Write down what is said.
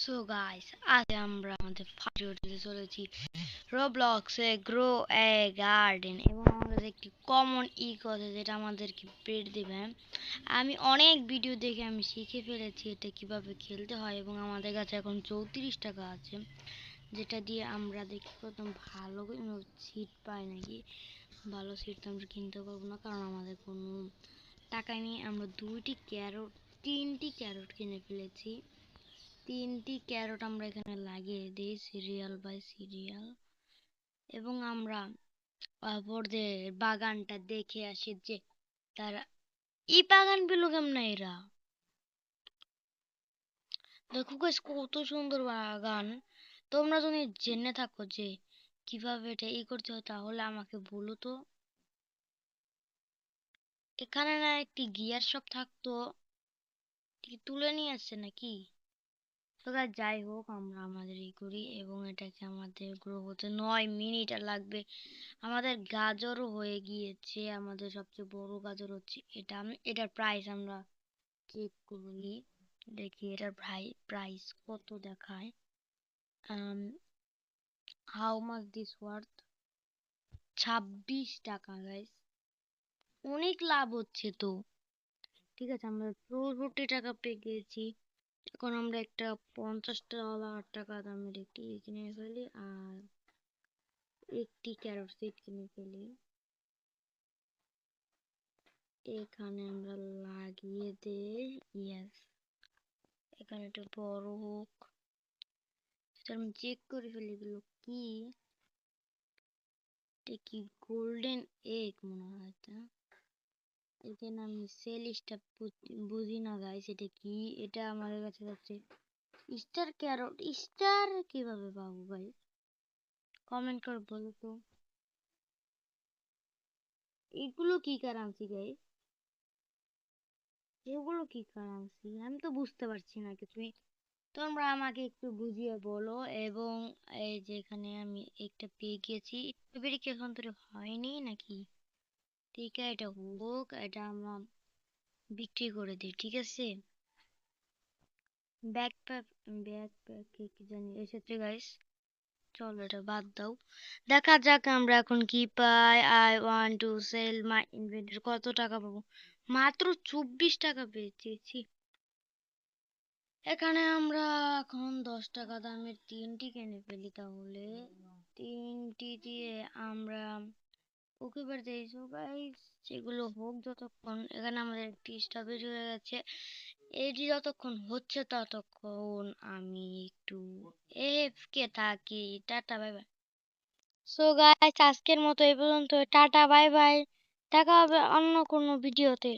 So guys, আজ আমরা আমাদের ফার্স্ট ভিডিওতে চলেছি রোবলক্সে গ্রো এ গার্ডেন এবং আমাদের একটি কমন আছে যেটা আমাদেরকে পেট দেবে। আমি অনেক ভিডিও দেখে আমি শিখে ফেলেছি এটা কিভাবে খেলতে হয় এবং আমাদের কাছে এখন 34 টাকা আছে, যেটা দিয়ে আমরা দেখি প্রথম ভালো সিট পাই নাকি। ভালো সিট তো আমরা কিনতে পারবো না কারণ আমাদের কোনো টাকা নেই। আমরা তিনটি ক্যারট কিনে ফেলেছি। তিনটি ক্যারট আমরা এখানে লাগিয়ে দিই সিরিয়াল বাই সিরিয়াল এবং আমরা ওদের বাগানটা দেখে আসি যে তারা এই বাগান পেলো কেমন। এরা দেখো গাইস, কত সুন্দর বাগান। তোমরা যদি জেনে থাকো যে কিভাবে এটা করতে হয় তাহলে আমাকে বলো তো। এখানে না একটি গিয়ার সব থাকতো, তুলে নিয়ে আসছে নাকি? তো যাই হোক, আমরা আমাদের করি এবং এটাকে আমাদের গ্রো হতে 9 মিনিট আর লাগবে। আমাদের গাজরও হয়ে গিয়েছে। আমাদের সবচেয়ে বড় গাজর হচ্ছে এটা। এটার প্রাইস আমরা চেক করি, দেখি এটার প্রাইস কত দেখায়। How much this worth? 26 টাকা গাইস, অনেক লাভ হচ্ছে তো। ঠিক আছে, আমরা 64 টাকা পেয়ে গেছি। এখন আমরা একটা $50 দামের একটি কিনে ফেলি আর একটি ক্যারট সিড কিনে ফেলি। এখানে আমরা লাগিয়ে দেই। ইয়েস, এখানে একটু বড় হোক। সেটা আমি চেক করে ফেলি এগুলো কি। এটা কি গোল্ডেন এগ মনে হয় এটা। এখানে আমি সেলিসটা বুঝি না গাইস, এটা কি। এটা আমাদের কাছে যাচ্ছে স্টার ক্যারট। স্টার কিভাবে পাবো ভাই? কমেন্ট করে বলো তো। এগুলো কি কারেন্সি গাইস? এগুলো কি কারেন্সি? আমি তো বুঝতে পারছি না কিছুই। তোমরা আমাকে একটু বুঝিয়ে বলো। এবং এই যে এখানে আমি একটা পেয়ে গেছি। স্ট্রবেরি কি এখন তোর হয়নি নাকি? ঠিক আছে, এটা হোক, এটা আমরা বিক্রি করে দিই। ঠিক আছে, ব্যাকপ্যাক ব্যাকপ্যাক কি জানি এসেছে গাইস। চলো এটা বাদ দাও, দেখা যাক আমরা এখন কি পাই। I want to sell my inventory. কত টাকা পাবো? মাত্র 24 টাকা পেয়েছি। এখানে আমরা এখন 10 টাকা দামের তিনটি কিনে ফেলি তাহলে। তিনটি দিয়ে আমরা ওকে বাড়তে গাইস। সেগুলো হোক যতক্ষণ। এখানে আমাদের একটি স্ট্রবেরি হয়ে গেছে। এটি যতক্ষণ হচ্ছে ততক্ষণ আমি একটু এফকে থাকি। Tata bye bye. So guys, আজকের মতো এই পর্যন্ত। টাটা বাই বাই, দেখা হবে অন্য কোনো ভিডিওতে।